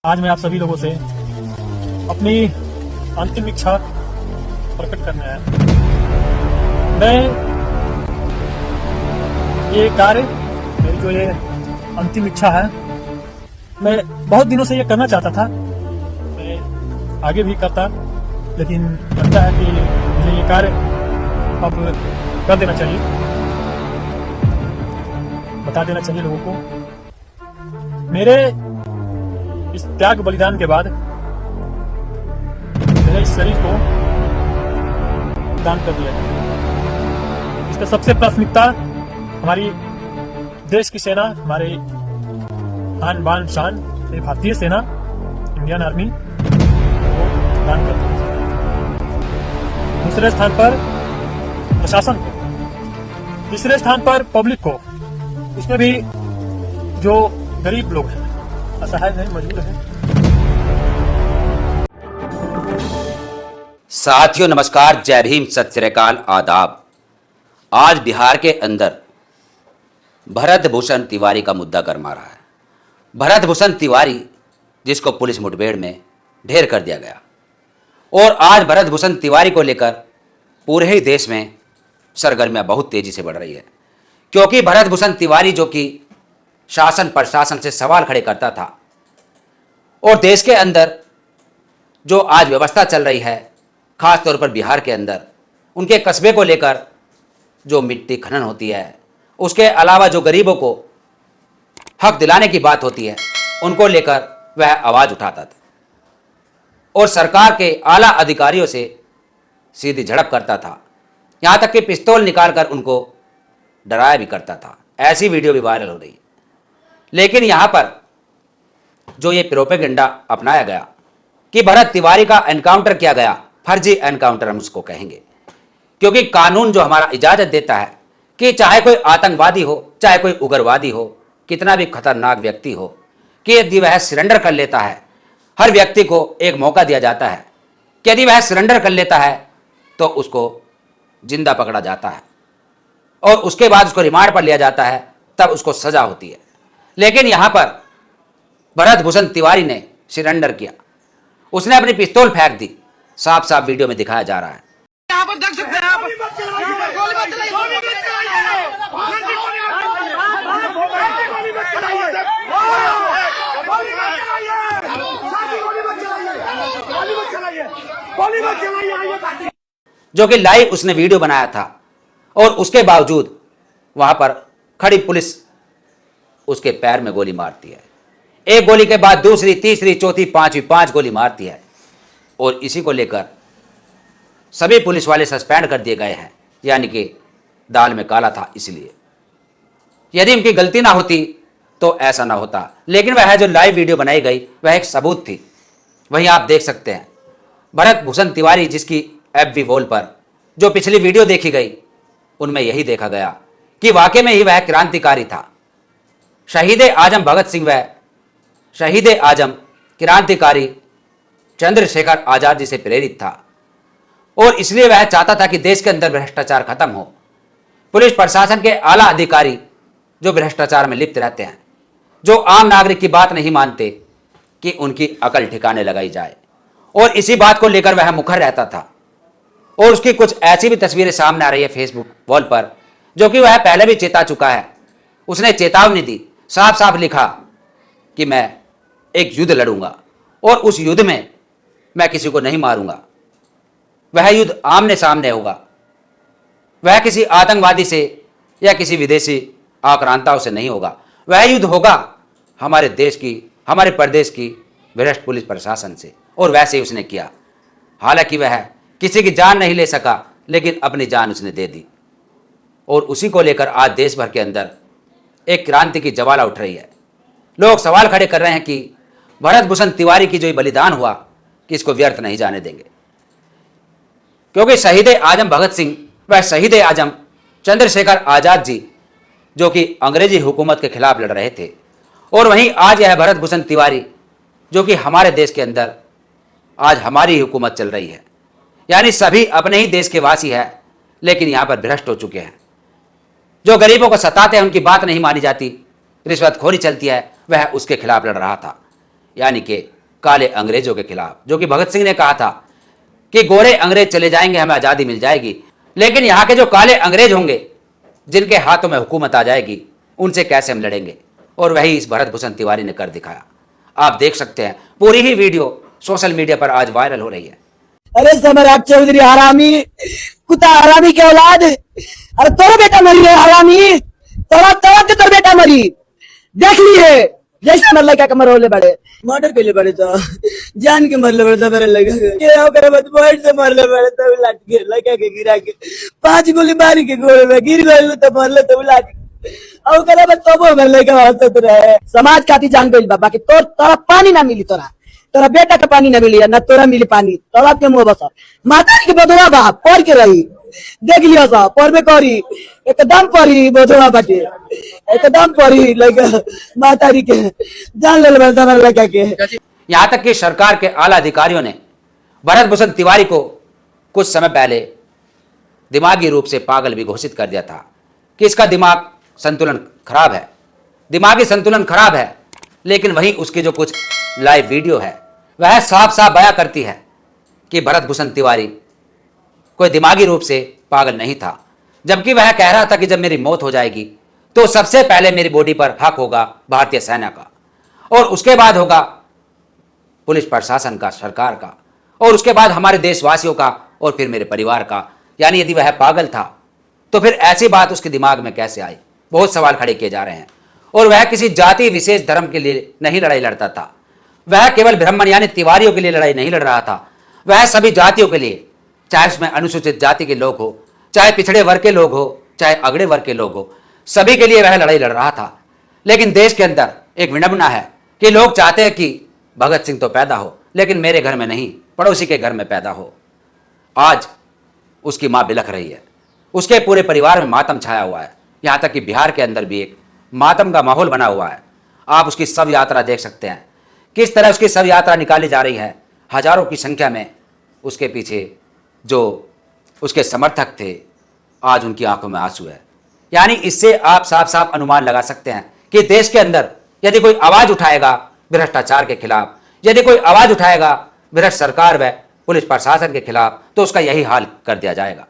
आज मैं आप सभी लोगों से अपनी अंतिम इच्छा प्रकट करने आया। मैं ये कार्य, मेरी जो ये अंतिम इच्छा है, मैं बहुत दिनों से ये करना चाहता था। मैं आगे भी करता, लेकिन लगता है कि मुझे ये कार्य अब कर देना चाहिए, बता देना चाहिए लोगों को। मेरे इस त्याग बलिदान के बाद मेरे इस शरीर को दान कर दिया गया। इसका सबसे प्राथमिकता हमारी देश की सेना, हमारे आन बान शान, भारतीय सेना, इंडियन आर्मी को दान कर दिया। दूसरे स्थान पर प्रशासन को, तीसरे स्थान पर पब्लिक को, उसमें भी जो गरीब लोग हैं, असहाय हैं, मजबूर हैं। साथियों नमस्कार, जय भीम, सत श्री अकाल, आदाब। आज बिहार के अंदर भरत भूषण तिवारी का मुद्दा गरमा रहा है। भरत भूषण तिवारी जिसको पुलिस मुठभेड़ में ढेर कर दिया गया, और आज भरत भूषण तिवारी को लेकर पूरे ही देश में सरगर्मियां बहुत तेजी से बढ़ रही है, क्योंकि भरत भूषण तिवारी जो कि शासन प्रशासन से सवाल खड़े करता था, और देश के अंदर जो आज व्यवस्था चल रही है, खास तौर पर बिहार के अंदर उनके कस्बे को लेकर जो मिट्टी खनन होती है, उसके अलावा जो गरीबों को हक दिलाने की बात होती है, उनको लेकर वह आवाज उठाता था और सरकार के आला अधिकारियों से सीधी झड़प करता था, यहाँ तक कि पिस्तौल निकालकर उनको डराया भी करता था। ऐसी वीडियो भी वायरल हो रही है। लेकिन यहाँ पर जो ये प्रोपेगेंडा अपनाया गया कि भरत तिवारी का एनकाउंटर किया गया, फर्जी एनकाउंटर हम उसको कहेंगे, क्योंकि कानून जो हमारा इजाजत देता है कि चाहे कोई आतंकवादी हो, चाहे कोई उग्रवादी हो, कितना भी खतरनाक व्यक्ति हो, कि यदि वह सरेंडर कर लेता है, हर व्यक्ति को एक मौका दिया जाता है कि यदि वह सरेंडर कर लेता है तो उसको जिंदा पकड़ा जाता है और उसके बाद उसको रिमांड पर लिया जाता है, तब उसको सजा होती है। लेकिन यहाँ पर भरत भूषण तिवारी ने सरेंडर किया, उसने अपनी पिस्तौल फेंक दी, साफ साफ वीडियो में दिखाया जा रहा है। यहाँ पर देख सकते हैं, यहाँ पर गोली मत चलाइए, गोली मत चलाइए, गोली मत चलाइए, जो कि लाइव उसने वीडियो बनाया था, और उसके बावजूद वहां पर खड़ी पुलिस उसके पैर में गोली मारती है। एक गोली के बाद दूसरी, तीसरी, चौथी, पांचवी, 5 गोली मारती है, और इसी को लेकर सभी पुलिस वाले सस्पेंड कर दिए गए हैं, यानी कि दाल में काला था। इसलिए यदि उनकी गलती ना होती तो ऐसा ना होता, लेकिन वह जो लाइव वीडियो बनाई गई वह एक सबूत थी। वहीं आप देख सकते हैं भरत भूषण तिवारी, जिसकी FB वॉल पर जो पिछली वीडियो देखी गई, उनमें यही देखा गया कि वाकई में ही वह क्रांतिकारी था। शहीद आजम भगत सिंह व शहीद आजम क्रांतिकारी चंद्रशेखर आजाद जी से प्रेरित था, और इसलिए वह चाहता था कि देश के अंदर भ्रष्टाचार खत्म हो। पुलिस प्रशासन के आला अधिकारी जो भ्रष्टाचार में लिप्त रहते हैं, जो आम नागरिक की बात नहीं मानते, कि उनकी अकल ठिकाने लगाई जाए, और इसी बात को लेकर वह मुखर रहता था। और उसकी कुछ ऐसी भी तस्वीरें सामने आ रही है फेसबुक वॉल पर, जो कि वह पहले भी चेता चुका है। उसने चेतावनी दी, साफ साफ लिखा कि मैं एक युद्ध लड़ूंगा, और उस युद्ध में मैं किसी को नहीं मारूंगा। वह युद्ध आमने सामने होगा, वह किसी आतंकवादी से या किसी विदेशी आक्रांताओं से नहीं होगा। वह युद्ध होगा हमारे देश की, हमारे प्रदेश की भ्रष्ट पुलिस प्रशासन से, और वैसे ही उसने किया। हालांकि वह किसी की जान नहीं ले सका, लेकिन अपनी जान उसने दे दी, और उसी को लेकर आज देश भर के अंदर एक क्रांति की ज्वाला उठ रही है। लोग सवाल खड़े कर रहे हैं कि भरत भूषण तिवारी की जो ये बलिदान हुआ, कि इसको व्यर्थ नहीं जाने देंगे, क्योंकि शहीद आजम भगत सिंह व शहीद आजम चंद्रशेखर आजाद जी जो कि अंग्रेजी हुकूमत के खिलाफ लड़ रहे थे, और वहीं आज यह भरत भूषण तिवारी जो कि हमारे देश के अंदर आज हमारी हुकूमत चल रही है, यानी सभी अपने ही देश के वासी है, लेकिन यहाँ पर भ्रष्ट हो चुके हैं। जो गरीबों को सताते हैं, उनकी बात नहीं मानी जाती, रिश्वतखोरी चलती है, वह उसके खिलाफ लड़ रहा था। यानी कि काले अंग्रेजों के खिलाफ, जो कि भगत सिंह ने कहा था कि गोरे अंग्रेज चले जाएंगे, हमें आज़ादी मिल जाएगी। लेकिन यहाँ के जो काले अंग्रेज होंगे, जिनके हाथों में हुकूमत आ जाएगी, उनसे कैसे हम लड़ेंगे? और वही इस भरत भूषण तिवारी ने कर दिखाया। आप देख सकते हैं, पूरी ही वीडियो सोशल मीडिया पर आज वायरल हो रही है। अरे सम्राट चौधरी हरामी, कुत्ता हरामी के औलाद, अरे तोरा बेटा मरी है हरामी, तोरा के तोर बेटा मरी, देख ली है जैसे मर लगा के मरोले बड़े, मर्डर के लिए बड़े तो जान के मरले बड़े तो मेरे लगा के ओकरे बाद बोर्ड से मरले बड़े तो लाट के लगा के गिरा के 5 गोली मारी के गोले में गिर गए तो मरले तो लाट और ओकरे बाद तो मेरे लगा हंसत रहे। समाज खाती जान गइल बाबा कि तोरा पानी ना मिली, तोरा बेटा के पानी ना मिली, ना तोरा मिली पानी, तोरा के मुंह बसा माता के बदवा बा पड़ के रही, देख लियो सा पर में करी एकदम परी बदवा बाटे, एकदम परी लगा माता के जान ले लगा के। यहां तक कि सरकार के आला अधिकारियों ने भरत भूषण तिवारी को कुछ समय पहले दिमागी रूप से पागल भी घोषित कर दिया था कि इसका दिमाग संतुलन खराब है, दिमागी संतुलन खराब है। लेकिन वहीं उसकी जो कुछ लाइव वीडियो है वह साफ साफ बयां करती है कि भरत भूषण तिवारी कोई दिमागी रूप से पागल नहीं था, जबकि वह कह रहा था कि जब मेरी मौत हो जाएगी तो सबसे पहले मेरी बॉडी पर हक होगा भारतीय सेना का, और उसके बाद होगा पुलिस प्रशासन का, सरकार का, और उसके बाद हमारे देशवासियों का, और फिर मेरे परिवार का। यानी यदि वह पागल था तो फिर ऐसी बात उसके दिमाग में कैसे आई? बहुत सवाल खड़े किए जा रहे हैं। और वह किसी जाति विशेष धर्म के लिए नहीं लड़ाई लड़ता था, वह केवल ब्राह्मण यानी तिवारियों के लिए लड़ाई नहीं लड़ रहा था, वह सभी जातियों के लिए, चाहे उसमें अनुसूचित जाति के लोग हो, चाहे पिछड़े वर्ग के लोग हो, चाहे अगड़े वर्ग के लोग हो, सभी के लिए वह लड़ाई लड़ रहा था। लेकिन देश के अंदर एक विडंबना है कि लोग चाहते हैं कि भगत सिंह तो पैदा हो, लेकिन मेरे घर में नहीं, पड़ोसी के घर में पैदा हो। आज उसकी मां बिलख रही है, उसके पूरे परिवार में मातम छाया हुआ है, यहाँ तक कि बिहार के अंदर भी एक मातम का माहौल बना हुआ है। आप उसकी शव यात्रा देख सकते हैं, किस तरह उसकी शव यात्रा निकाली जा रही है। हजारों की संख्या में उसके पीछे जो उसके समर्थक थे, आज उनकी आंखों में आंसू है। यानी इससे आप साफ साफ अनुमान लगा सकते हैं कि देश के अंदर यदि कोई आवाज उठाएगा भ्रष्टाचार के खिलाफ, यदि कोई आवाज उठाएगा भ्रष्ट सरकार व पुलिस प्रशासन के खिलाफ, तो उसका यही हाल कर दिया जाएगा।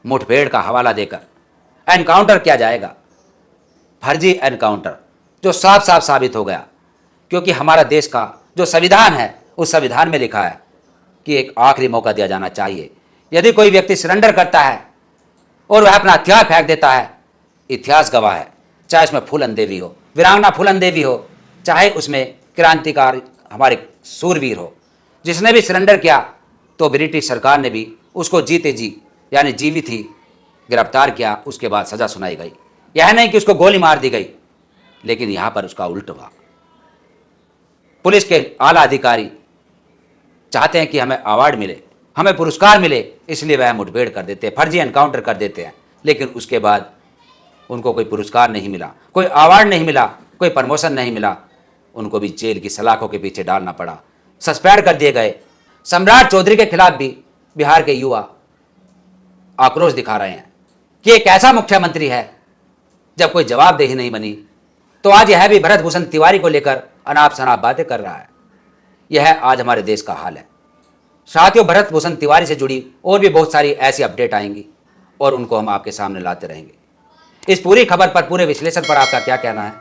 मुठभेड़ का हवाला देकर एनकाउंटर किया जाएगा, फर्जी एनकाउंटर, जो साफ साफ साबित हो गया। क्योंकि हमारा देश का जो संविधान है, उस संविधान में लिखा है कि एक आखिरी मौका दिया जाना चाहिए। यदि कोई व्यक्ति सरेंडर करता है और वह अपना हथियार फेंक देता है, इतिहास गवाह है, चाहे उसमें फूलन देवी हो, वीरांगना फूलन देवी हो, चाहे उसमें क्रांतिकारी हमारे सूरवीर हो, जिसने भी सरेंडर किया तो ब्रिटिश सरकार ने भी उसको जीते जी यानी जीवित ही गिरफ्तार किया, उसके बाद सजा सुनाई गई। यह नहीं कि उसको गोली मार दी गई, लेकिन यहां पर उसका उल्ट हुआ। पुलिस के आला अधिकारी चाहते हैं कि हमें अवार्ड मिले, हमें पुरस्कार मिले, इसलिए वह मुठभेड़ कर देते हैं, फर्जी एनकाउंटर कर देते हैं। लेकिन उसके बाद उनको कोई पुरस्कार नहीं मिला, कोई अवार्ड नहीं मिला, कोई प्रमोशन नहीं मिला, उनको भी जेल की सलाखों के पीछे डालना पड़ा, सस्पेंड कर दिए गए। सम्राट चौधरी के खिलाफ भी बिहार के युवा आक्रोश दिखा रहे हैं कि एक ऐसा मुख्यमंत्री है, जब कोई जवाबदेही नहीं बनी तो आज यह भी भरत भूषण तिवारी को लेकर अनाप शनाप बातें कर रहा है। यह आज हमारे देश का हाल है। साथियों, भरत भूषण तिवारी से जुड़ी और भी बहुत सारी ऐसी अपडेट आएंगी और उनको हम आपके सामने लाते रहेंगे। इस पूरी खबर पर, पूरे विश्लेषण पर आपका क्या कहना है?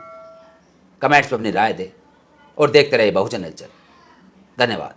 कमेंट्स में अपनी राय दें और देखते रहिए बहुजन हलचल। धन्यवाद।